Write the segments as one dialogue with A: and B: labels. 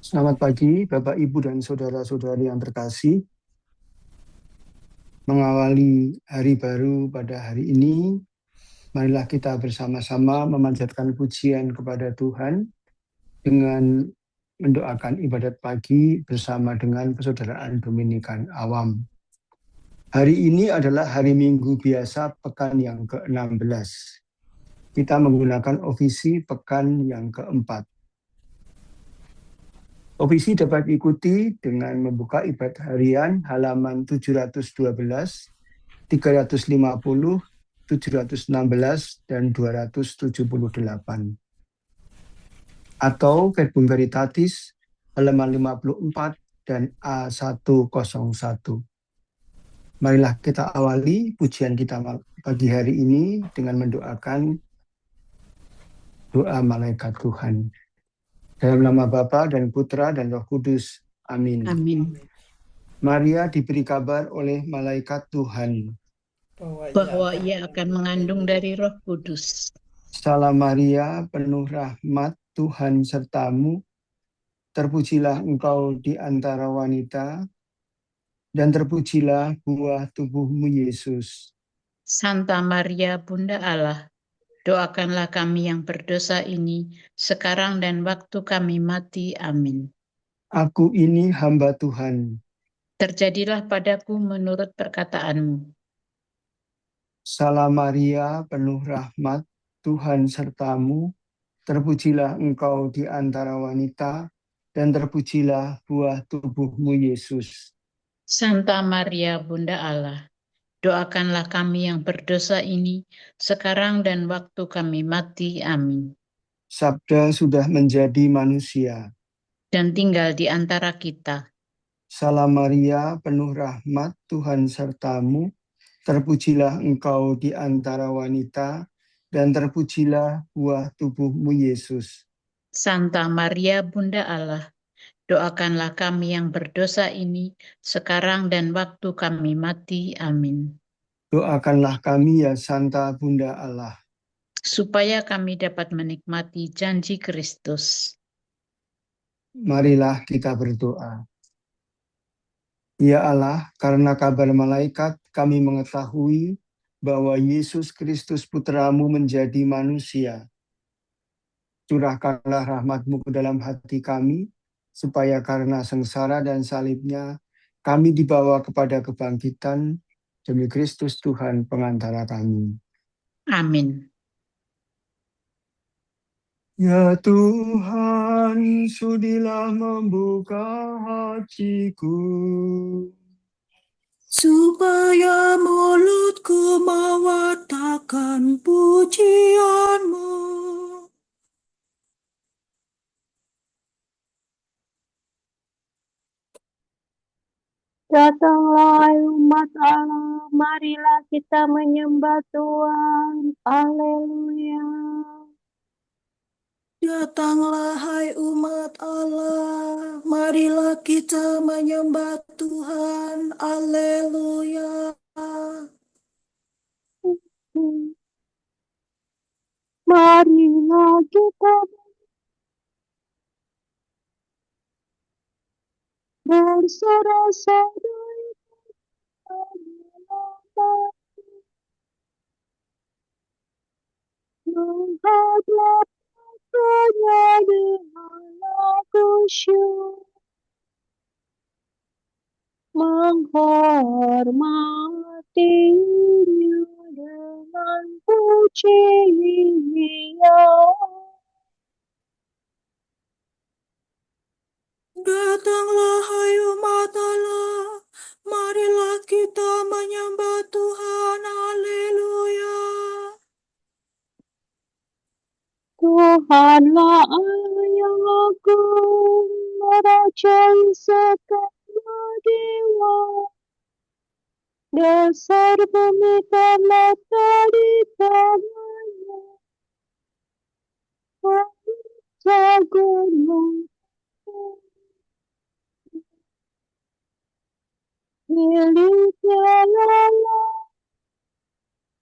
A: Selamat pagi, Bapak, Ibu, dan saudara-saudari yang terkasih. Mengawali hari baru pada hari ini, marilah kita bersama-sama memanjatkan pujian kepada Tuhan dengan mendoakan ibadat pagi bersama dengan persaudaraan Dominikan Awam. Hari ini adalah hari Minggu biasa pekan yang ke-16. Kita menggunakan ofisi pekan yang keempat. Ofisi dapat diikuti dengan membuka ibadat harian halaman 712, 350, 716, dan 278. Atau Verbum Veritatis halaman 54 dan A101. Marilah kita awali pujian kita pagi hari ini dengan mendoakan doa malaikat Tuhan. Dalam nama Bapa dan Putra dan Roh Kudus. Amin.
B: Amin.
A: Maria diberi kabar oleh malaikat Tuhan
B: Bahwa ia akan mengandung dari Roh Kudus.
A: Salam Maria, penuh rahmat, Tuhan sertamu. Terpujilah engkau di antara wanita, dan terpujilah buah tubuhmu Yesus.
B: Santa Maria, Bunda Allah, doakanlah kami yang berdosa ini, sekarang dan waktu kami mati. Amin.
A: Aku ini hamba Tuhan.
B: Terjadilah padaku menurut perkataanmu.
A: Salam Maria, penuh rahmat, Tuhan sertamu. Terpujilah engkau di antara wanita, dan terpujilah buah tubuhmu Yesus.
B: Santa Maria, Bunda Allah, doakanlah kami yang berdosa ini, sekarang dan waktu kami mati. Amin.
A: Sabda sudah menjadi manusia.
B: Dan tinggal di antara kita.
A: Salam Maria, penuh rahmat, Tuhan sertamu. Terpujilah engkau di antara wanita, dan terpujilah buah tubuhmu Yesus.
B: Santa Maria, Bunda Allah, doakanlah kami yang berdosa ini, sekarang dan waktu kami mati. Amin.
A: Doakanlah kami ya Santa Bunda Allah.
B: Supaya kami dapat menikmati janji Kristus.
A: Marilah kita berdoa. Ya Allah, karena kabar malaikat kami mengetahui bahwa Yesus Kristus Putramu menjadi manusia. Curahkanlah rahmat-Mu ke dalam hati kami, supaya karena sengsara dan salibnya, kami dibawa kepada kebangkitan demi Kristus Tuhan pengantara kami.
B: Amin.
A: Ya Tuhan, sudilah membuka hatiku,
C: supaya mulutku mewartakan pujian-Mu. Datanglah umat Allah, marilah kita menyembah Tuhan. Haleluya. Datanglah hai umat Allah, marilah kita menyembah Tuhan. Haleluya. Marilah kita bersorak-sorai menghadap Tuhan dengan lagu syukur, menghormatinya dengan pujian. Datanglah hai umat Allah, marilah kita menyembah Tuhan. Haleluya. Tuhanlah Allah yang agung, merajai segala dewa. Dasar bumi terletak di tangannya. Gunung miliknya Allah,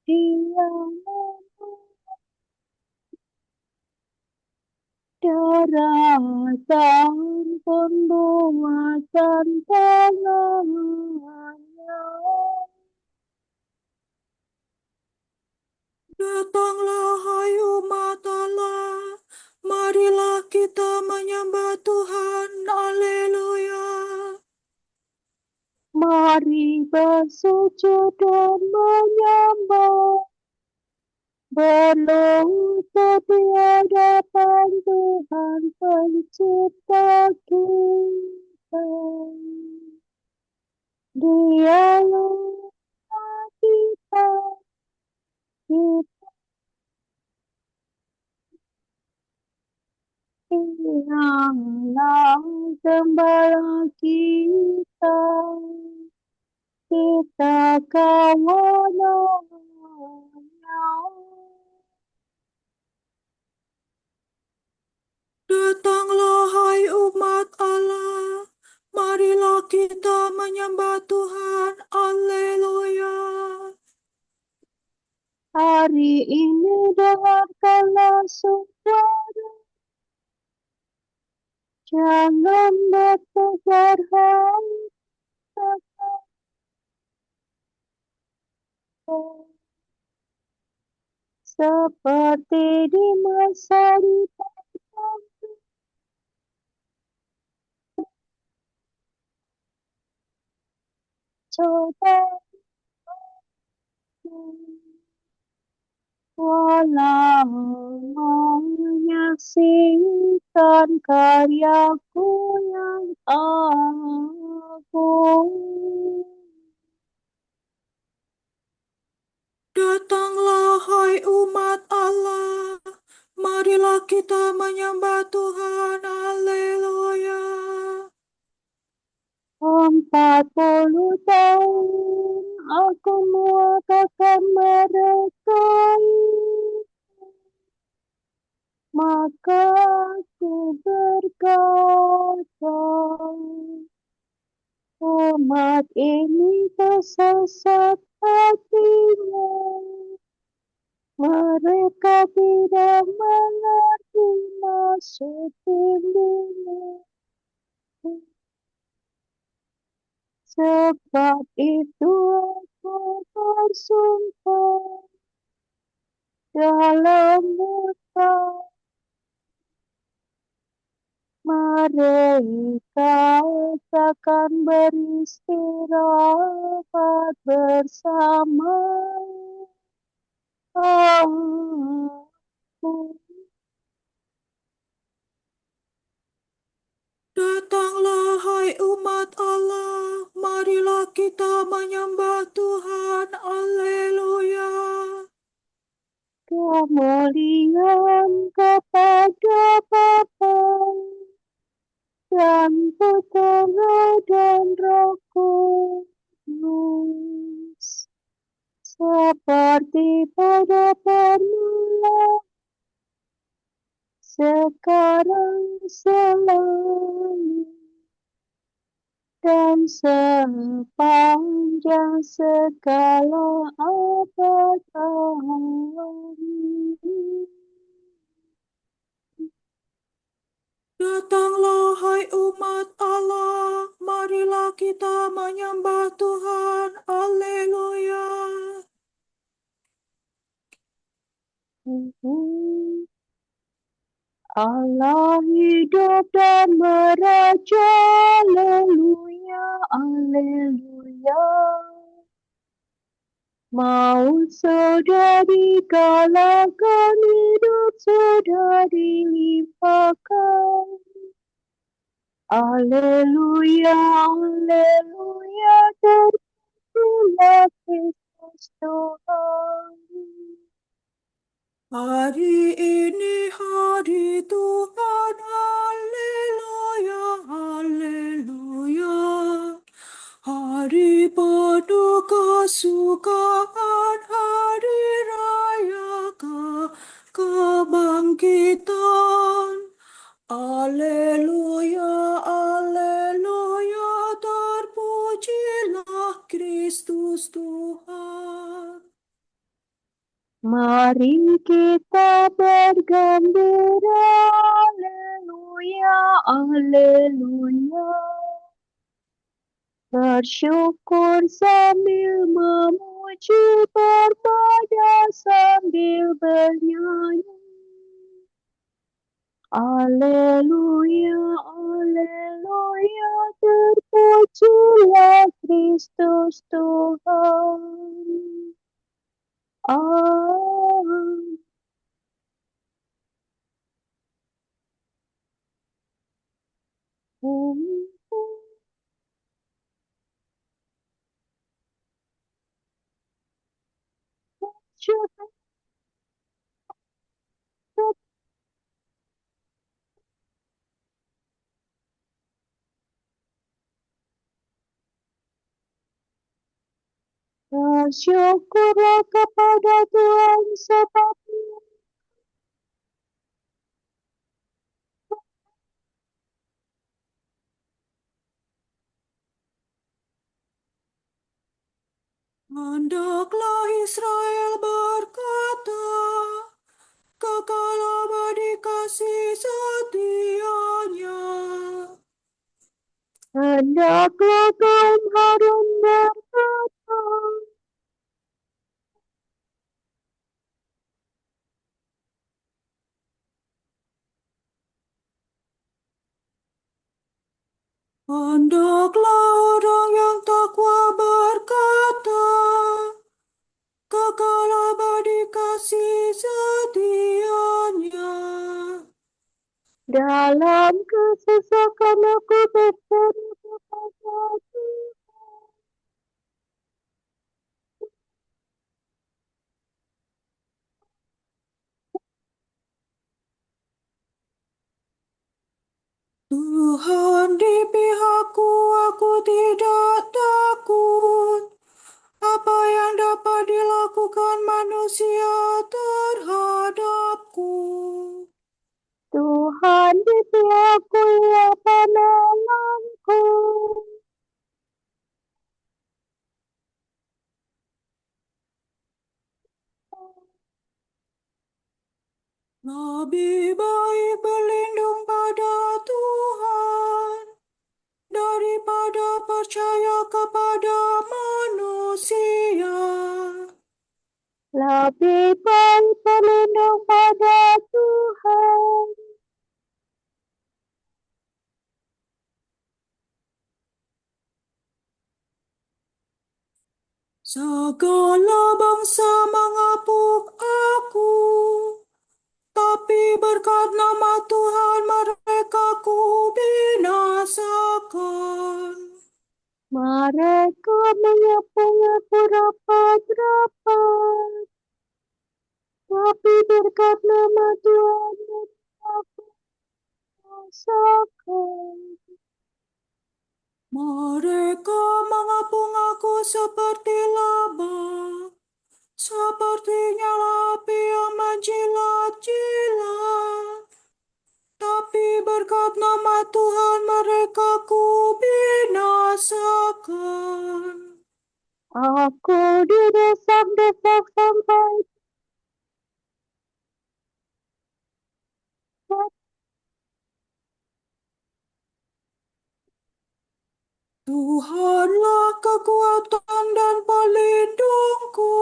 C: Dia daratan pembuatan tangannya.
D: Datanglah hai umat Allah, marilah kita menyembah Tuhan, haleluya.
C: Mari bersujud dan menyembah, berlutut di hadapan Tuhan pencipta kita. Dialah kita, dialah gembala kita, kita kawanannya.
D: Datanglah hai umat Allah, marilah kita menyembah Tuhan, haleluya.
C: Hari ini dengarkanlah suara, jangan bertegar hati seperti di masa di coba. Walau menyaksikan karyaku yang agung,
D: Datanglah hai umat Allah, marilah kita menyembah Tuhan, haleluya.
C: 40 tahun aku mengatakan mereka, maka aku berkata, umat ini tersesat hatinya, mereka tidak mengerti maksud bimbingan. Sebab itu aku bersumpah dalam muka mereka akan beristirahat bersama aku.
D: Datanglah hai umat Allah, marilah kita menyembah Tuhan, haleluya.
C: Kemuliaan kepada Bapa dan Putera dan Roh Kudus, seperti pada permulaan, sekarang, selalu, dan sepanjang segala abad. Amin.
D: Datanglah hai umat Allah, marilah kita menyembah Tuhan, haleluya.
C: Allah hidup dan meraja, haleluya, haleluya. Maut sudah dikalahkan, hidup sudah dilimpahkan. Haleluya, haleluya, terpujilah Kristus Tuhan.
D: Hari ini hari Tuhan, haleluya, haleluya. Hari penuh kesukaan, hari raya kebangkitan. Haleluya, haleluya, terpujilah Kristus Tuhan.
C: Mari kita bergembira, haleluya, Alleluia. Bersyukur sambil memuji, beribadah sambil bernyanyi. Alleluia, Alleluia, terpujilah Kristus Tuhan. Amin. Bersyukurlah kepada Tuhan sebab
D: Hendaklah Israel berkata, kekal abadi kasih setianya.
C: hendaklah kaum Harun berkata,
D: Hendaklah orang yang takwa berkata, kekal abadi kasih setianya.
C: dalam kesesakan aku berseru kepada Tuhan.
D: Tuhan di pihakku, aku tidak takut. Apa yang dapat dilakukan manusia terhadapku?
C: Tuhan di pihakku, Ia penolongku.
D: Lebih baik berlindung pada Tuhan daripada percaya kepada manusia.
C: Lebih baik berlindung pada Tuhan.
D: Segala bangsa mengapuk aku, tapi berkat nama Tuhan mereka ku binasakan.
C: Mereka menyapu-nyapu rapat-rapat, tapi berkat nama Tuhan mereka binasakan.
D: Mereka mengapung aku seperti laba, seperti nyala api yang menjilat-jilat. Tapi berkat nama Tuhan mereka ku binasakan.
C: Aku didesak-desak sampai
D: Tuhanlah kekuatan dan pelindungku,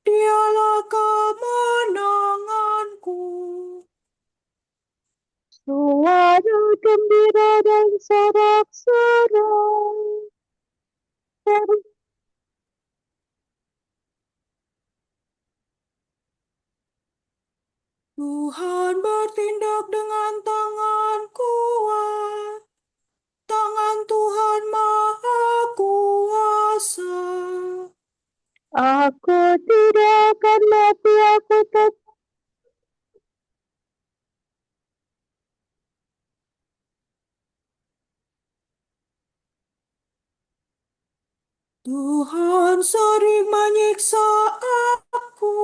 D: Dialah kemenanganku.
C: suara gembira dan sorak-sorai.
D: Tuhan bertindak dengan tangan kuat. Tangan Tuhan Maha Kuasa.
C: Aku tidak akan mati, aku tetap
D: Tuhan sering menyiksa aku,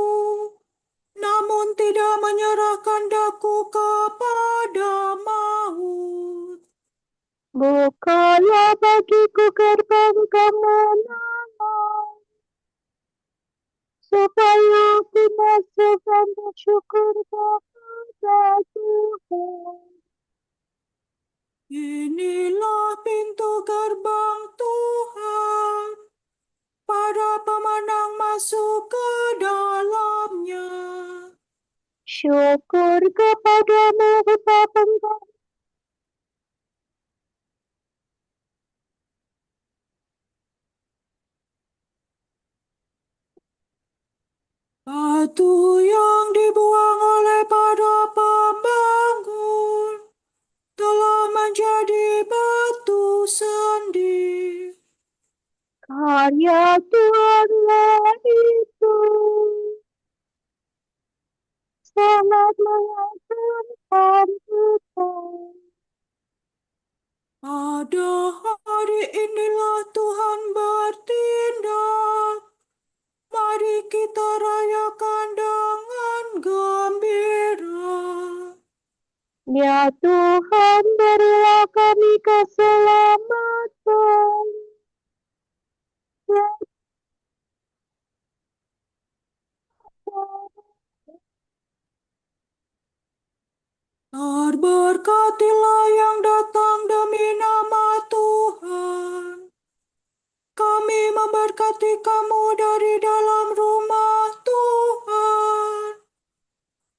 D: namun tidak menyerahkan daku kepada maut.
C: bukalah bagiku gerbang kemenangan, supaya aku masuk dan bersyukur kepada Tuhan.
D: Inilah pintu gerbang Tuhan, para pemenang masuk ke dalamnya.
C: Syukur kepadamu, Bapa.
D: Batu yang dibuang oleh para pembangun telah menjadi batu sandi.
C: Karya Tuhanlah itu sangat mengagumkan kita.
D: Pada hari inilah Tuhan bertindak. Mari kita rayakan dengan gembira.
C: Ya Tuhan, berilah kami keselamatan. Ya Tuhan,
D: Terberkatilah yang datang demi nama Tuhan. Kami memberkati kamu dari dalam rumah Tuhan.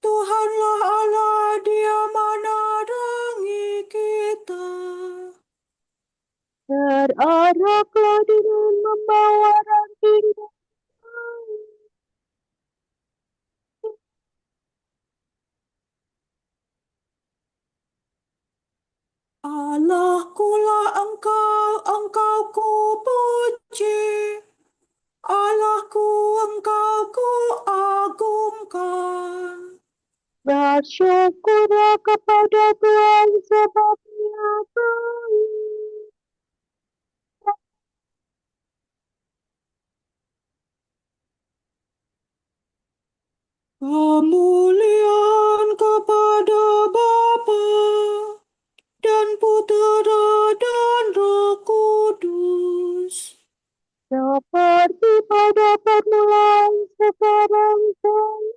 D: Tuhanlah Allah, Dia menerangi kita.
C: teraraklah dengan membawa ranting.
D: Allahkulah engkau ku puji. Allahku, engkau ku agungkan.
C: Bersyukurlah kepada Tuhan sebab Dia baik.
D: Kemuliaan kepada Bapa dan Putera dan Roh Kudus.
C: Seperti pada permulaan, sekarang, selalu.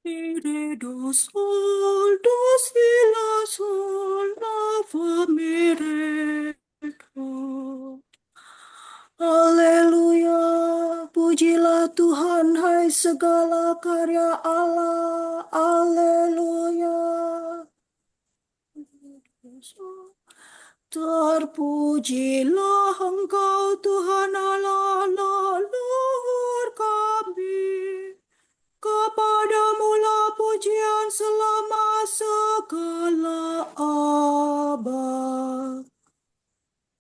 D: Ire do sol, dos vila sol, lava mereka. Haleluya, pujilah Tuhan, hai segala karya Allah. Haleluya. Terpujilah Engkau Tuhan Allah leluhur kami. Kepadamulah pujian selama segala abad.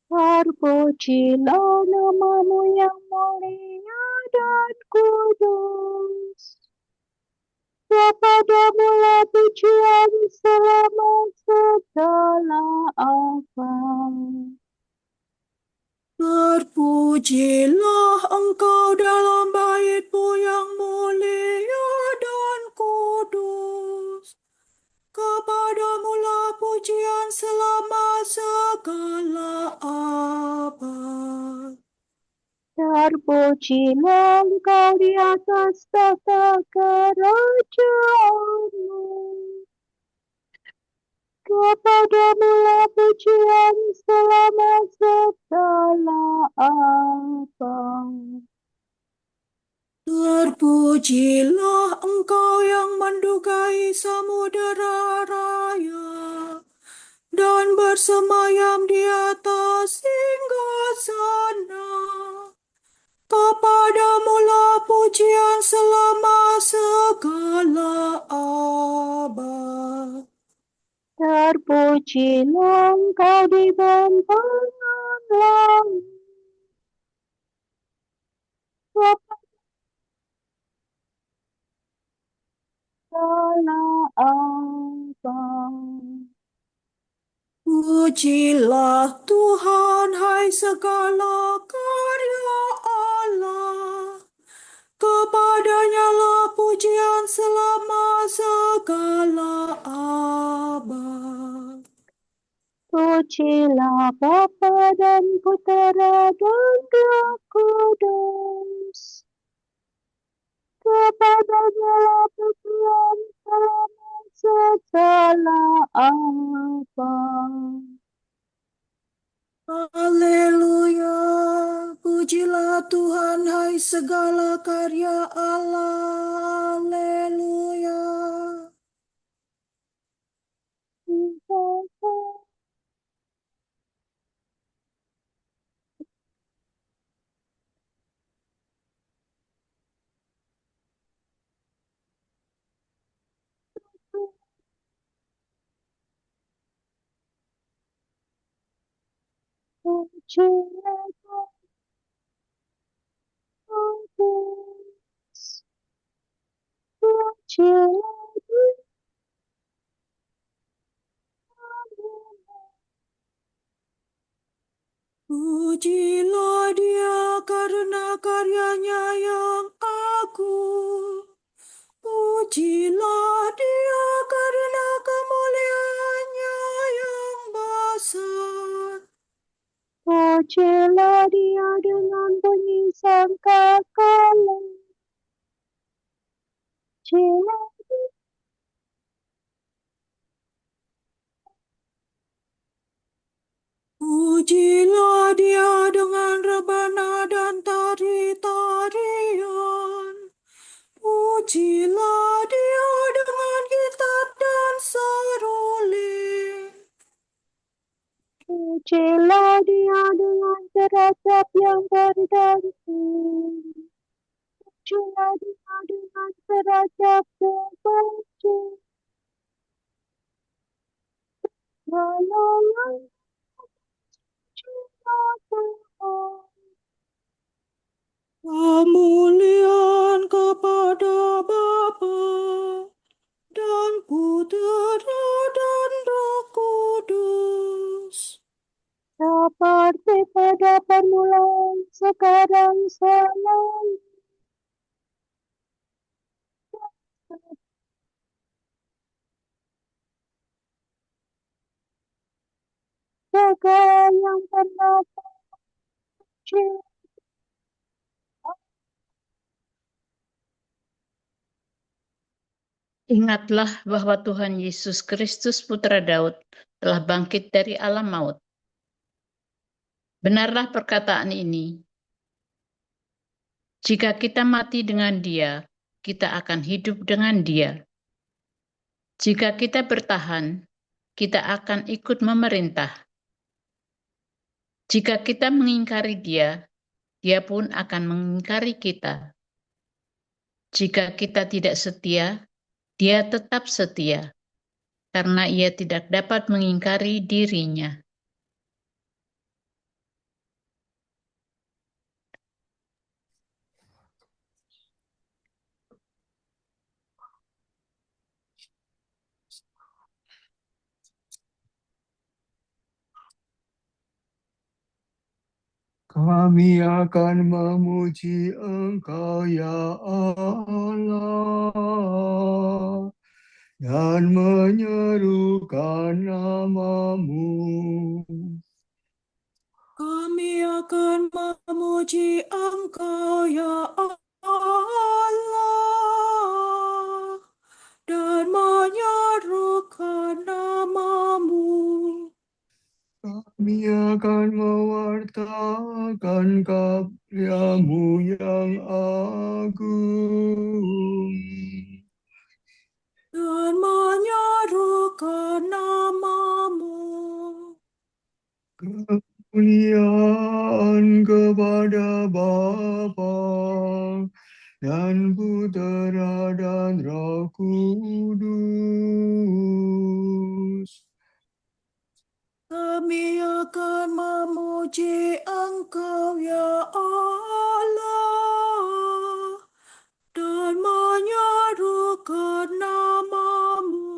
C: Terpujilah namamu yang mulia dan kudus. Kepadamulah pujian selama segala abad.
D: Terpujilah Engkau dalam bait-Mu yang mulia dan kudus. Kepadamulah pujian selama segala abad.
C: Terpujilah Engkau di atas tahta kerajaanmu. Kepadamulah pujian selama segala abad.
D: Terpujilah Engkau yang mendugai samudera raya dan bersemayam di atas singgasana. Kepadamulah pujian selama segala abad.
C: Terpujilah Engkau di bentang langit. Segala abad.
D: Pujilah Tuhan, hai segala karya Allah. Kepadanya lah pujian
C: Pujilah Bapa dan Putera dan Roh Kudus. Kepadanya lah pujian selama segala abad.
D: Haleluya, pujilah Tuhan, hai segala karya Allah. Haleluya.
C: Pujilah Kudus. Pujilah
D: Pujilah Dia karena karyanya yang agung. Pujilah Dia karena kemuliaannya yang besar.
C: Pujilah Dia dengan bunyi sangkakala. Pujilah Dia.
D: Pujilah Dia dengan rebana dan tari-tarian. Pujilah Dia dengan gitar dan seruling.
C: Pujilah Dia dengan derajat yang berdansa. Pujilah Dia dengan derajat terpuji. Lalu pujilah Tuhan.
D: Kemuliaan kepada Bapa dan Putera dan Roh Kudus.
C: Seperti pada permulaan, sekarang, selalu. Segala yang pernah terjadi.
B: Ingatlah bahwa Tuhan Yesus Kristus Putra Daud telah bangkit dari alam maut. Benarlah perkataan ini. Jika kita mati dengan Dia, kita akan hidup dengan Dia. Jika kita bertahan, kita akan ikut memerintah. Jika kita mengingkari Dia, Dia pun akan mengingkari kita. Jika kita tidak setia, Dia tetap setia, karena Ia tidak dapat mengingkari dirinya.
A: Kami akan memuji Engkau ya Allah dan menyerukan nama-Mu.
D: Kami akan memuji Engkau ya Allah dan menyerukan nama-Mu.
A: Kami akan mewartakan karya-Mu yang agung.
D: Dan menyerukan nama-Mu.
A: Kemuliaan kepada Bapa dan Putera dan Roh Kudus.
D: Kami akan memuji Engkau ya Allah dan menyerukan nama-Mu.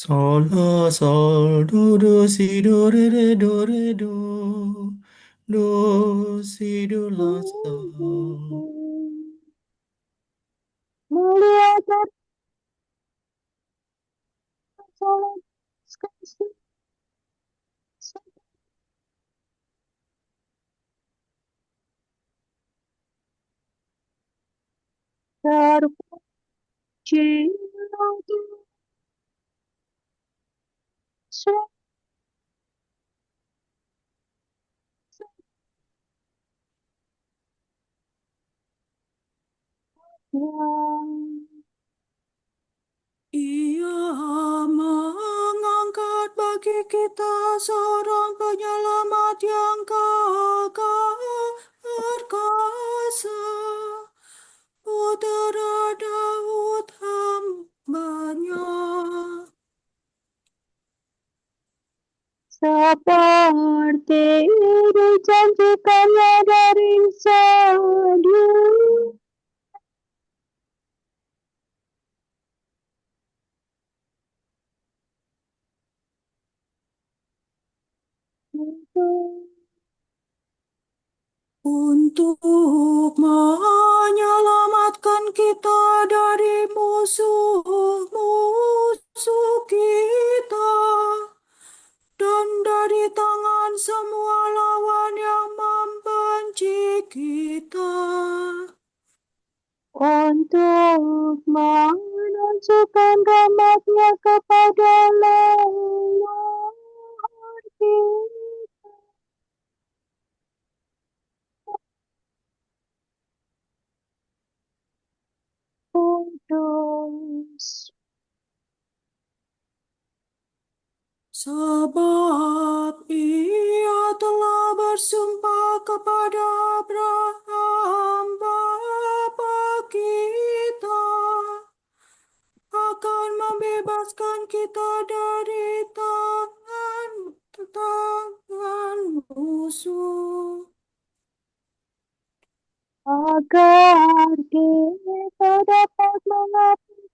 D: Sol, la, sol, do, si, do, do, si, do, la, sol.
C: Mulia dan soleh kasih terpuji lagi setia.
D: Ia mengangkat bagi kita seorang penyelamat yang kekal perkasa, Putera Daud hambanya.
C: Seperti dijanjikannya dari sedia.
D: Untuk menyelamatkan kita dari musuh-musuh kita dan dari tangan semua lawan yang membenci kita.
C: Untuk menunjukkan rahmatnya kepada leluhur kita. Kudus.
D: Sebab ia telah bersumpah kepada Abraham bapa kita akan membebaskan kita dari tangan musuh.
C: Agar kita dapat mengabdi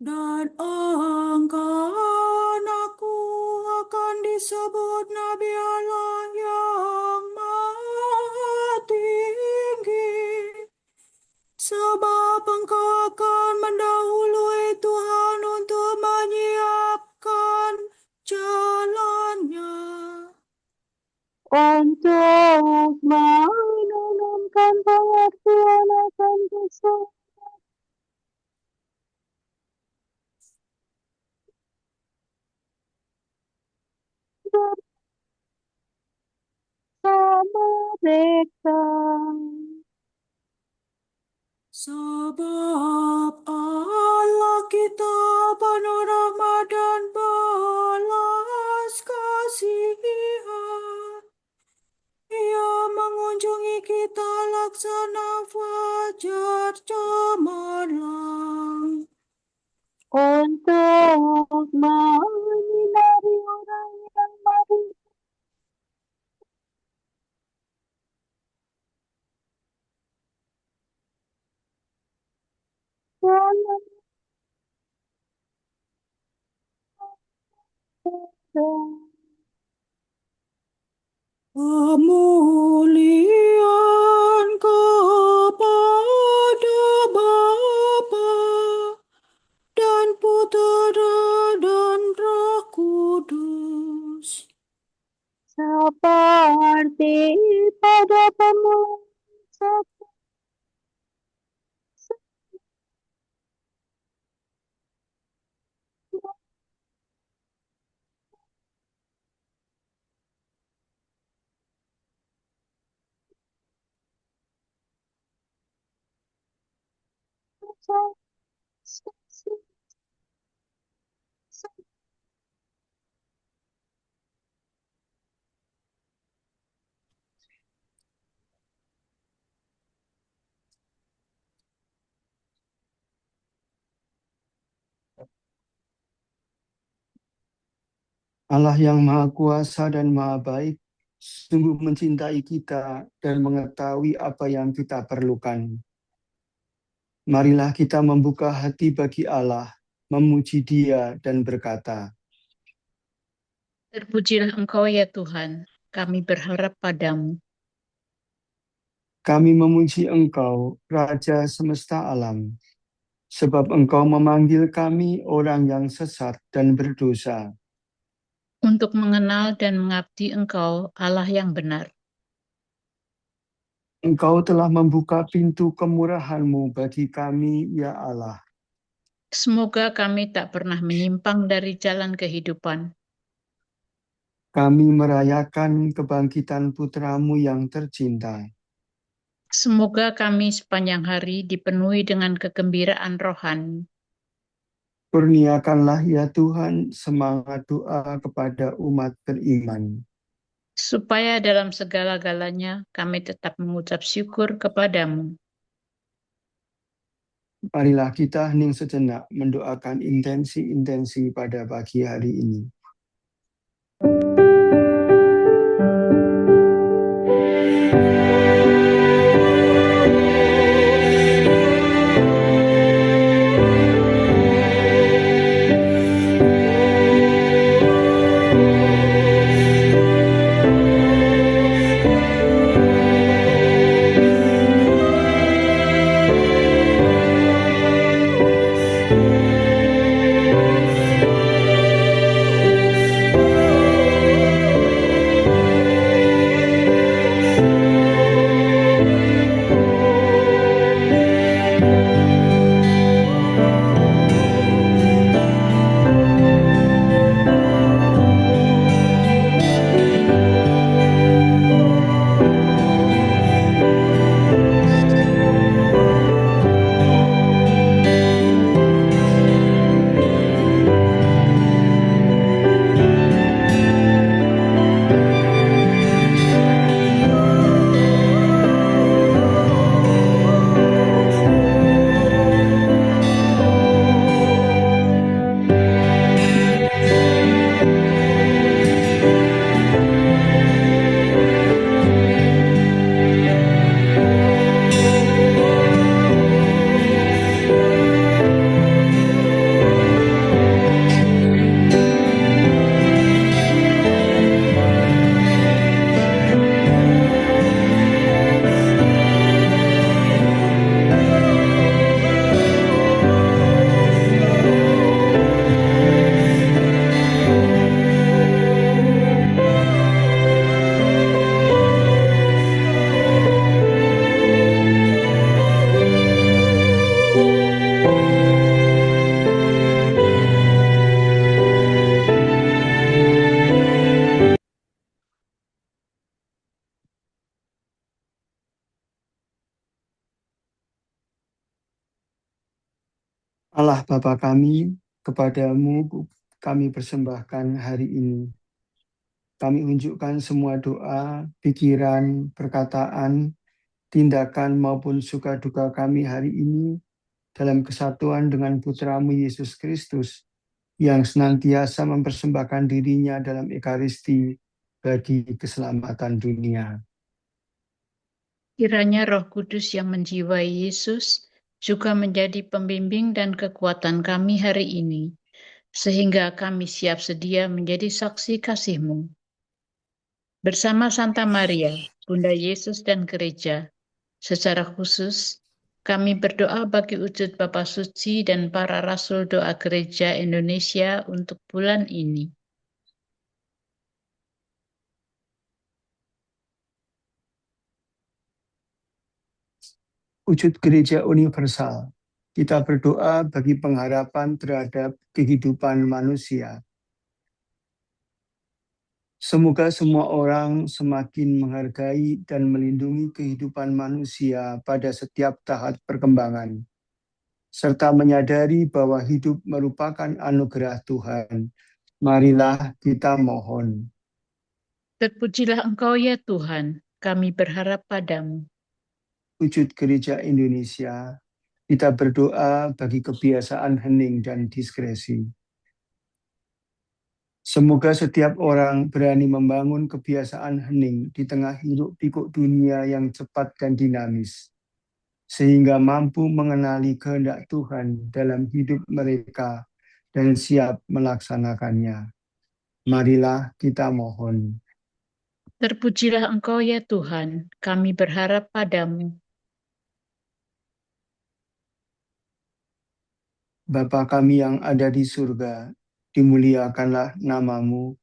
D: Dan aku akan disebut Nabi Allah yang Maha Tinggi, sebab engkau akan mendahului Tuhan untuk menyiapkan jalannya.
C: untuk menanamkan pengertian akan kisah bersama mereka.
D: Sebab Allah kita penuh rahmat dan belas kasihan. Ia mengunjungi kita laksana fajar cemerlang.
C: Untuk menyinari orang yang mari dalam keadaan.
D: Kemuliaan kepada Bapa dan Putera dan Roh Kudus.
C: Seperti pada permulaan
A: Allah yang Maha Kuasa dan Maha Baik, sungguh mencintai kita dan mengetahui apa yang kita perlukan. Marilah kita membuka hati bagi Allah, memuji Dia dan berkata,
B: Terpujilah Engkau ya Tuhan, kami berharap padamu.
A: kami memuji Engkau, Raja semesta alam, sebab Engkau memanggil kami orang yang sesat dan berdosa.
B: Untuk mengenal dan mengabdi Engkau, Allah yang benar.
A: Engkau telah membuka pintu kemurahan-Mu bagi kami, ya Allah.
B: Semoga kami tak pernah menyimpang dari jalan kehidupan.
A: Kami merayakan kebangkitan Putra-Mu yang tercinta.
B: Semoga kami sepanjang hari dipenuhi dengan kegembiraan rohani.
A: Kurniakanlah ya Tuhan semangat doa kepada umat beriman.
B: Supaya dalam segala-galanya kami tetap mengucap syukur kepadamu.
A: Marilah kita hening sejenak mendoakan intensi-intensi pada pagi hari ini. Allah Bapa kami, kepadamu kami persembahkan hari ini. Kami unjukkan semua doa, pikiran, perkataan, tindakan maupun suka duka kami hari ini dalam kesatuan dengan Putra-Mu Yesus Kristus yang senantiasa mempersembahkan dirinya dalam Ekaristi bagi keselamatan dunia.
B: Kiranya Roh Kudus yang menjiwai Yesus juga menjadi pembimbing dan kekuatan kami hari ini, sehingga kami siap sedia menjadi saksi kasih-Mu. Bersama Santa Maria, Bunda Yesus dan Gereja, secara khusus kami berdoa bagi wujud Bapa Suci dan para Rasul Doa Gereja Indonesia untuk bulan ini.
A: Wujud gereja universal, kita berdoa bagi pengharapan terhadap kehidupan manusia. Semoga semua orang semakin menghargai dan melindungi kehidupan manusia pada setiap tahap perkembangan, serta menyadari bahwa hidup merupakan anugerah Tuhan. Marilah kita mohon.
B: Terpujilah Engkau ya Tuhan, kami berharap padamu.
A: Wujud gereja Indonesia, kita berdoa bagi kebiasaan hening dan diskresi. Semoga setiap orang berani membangun kebiasaan hening di tengah hiruk pikuk dunia yang cepat dan dinamis, sehingga mampu mengenali kehendak Tuhan dalam hidup mereka dan siap melaksanakannya. Marilah kita mohon.
B: Terpujilah Engkau ya Tuhan, kami berharap padamu.
A: Bapa kami yang ada di surga, dimuliakanlah namamu,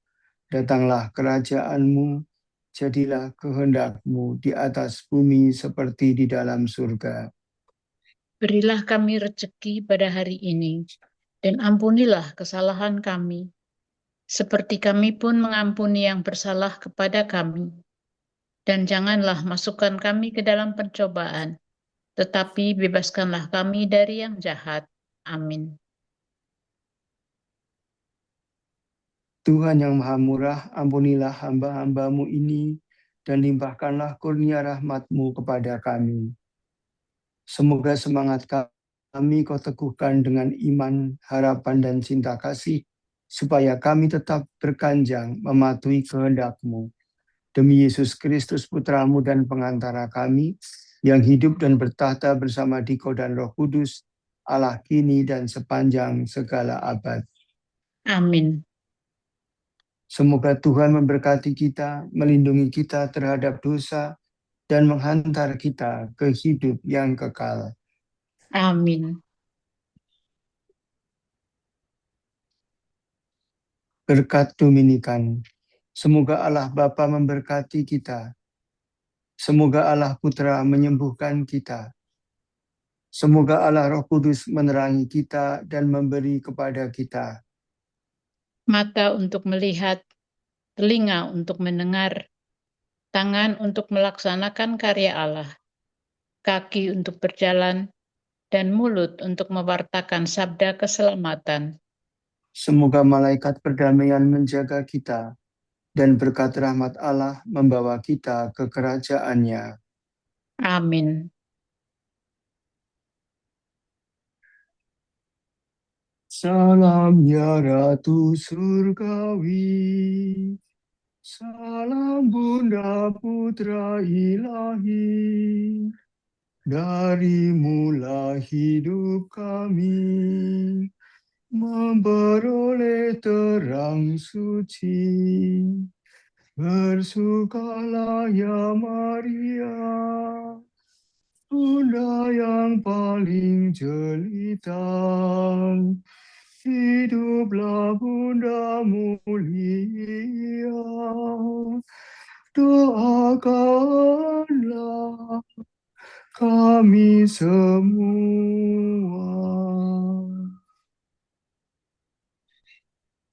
A: datanglah kerajaan-Mu, jadilah kehendak-Mu di atas bumi seperti di dalam surga.
B: Berilah kami rezeki pada hari ini, dan ampunilah kesalahan kami, seperti kami pun mengampuni yang bersalah kepada kami. Dan janganlah masukkan kami ke dalam pencobaan, tetapi bebaskanlah kami dari yang jahat. Amin.
A: Tuhan yang Maha Murah, ampunilah hamba-hamba-Mu ini, dan limpahkanlah kurnia rahmat-Mu kepada kami. Semoga semangat kami Kau teguhkan dengan iman, harapan, dan cinta kasih, supaya kami tetap berkanjang mematuhi kehendak-Mu. Demi Yesus Kristus, Putra-Mu dan pengantara kami, yang hidup dan bertahta bersama Dikau dan Roh Kudus, Allah kini dan sepanjang segala abad.
B: Amin.
A: Semoga Tuhan memberkati kita, melindungi kita terhadap dosa, dan menghantar kita ke hidup yang kekal.
B: Amin.
A: Berkat Dominikan, semoga Allah Bapa memberkati kita. Semoga Allah Putra menyembuhkan kita. Semoga Allah Roh Kudus menerangi kita dan memberi kepada kita
B: Mata untuk melihat, telinga untuk mendengar, tangan untuk melaksanakan karya Allah, kaki untuk berjalan, dan mulut untuk mewartakan sabda keselamatan.
A: Semoga malaikat perdamaian menjaga kita, dan berkat rahmat Allah membawa kita ke kerajaan-Nya.
B: Amin.
A: Salam ya Ratu Surgawi, salam Bunda Putra Ilahi, dari mula hidup kami, memperoleh terang suci. Bersukalah ya Maria, Bunda yang paling jelita. Hiduplah Bunda mulia, doakanlah kami semua.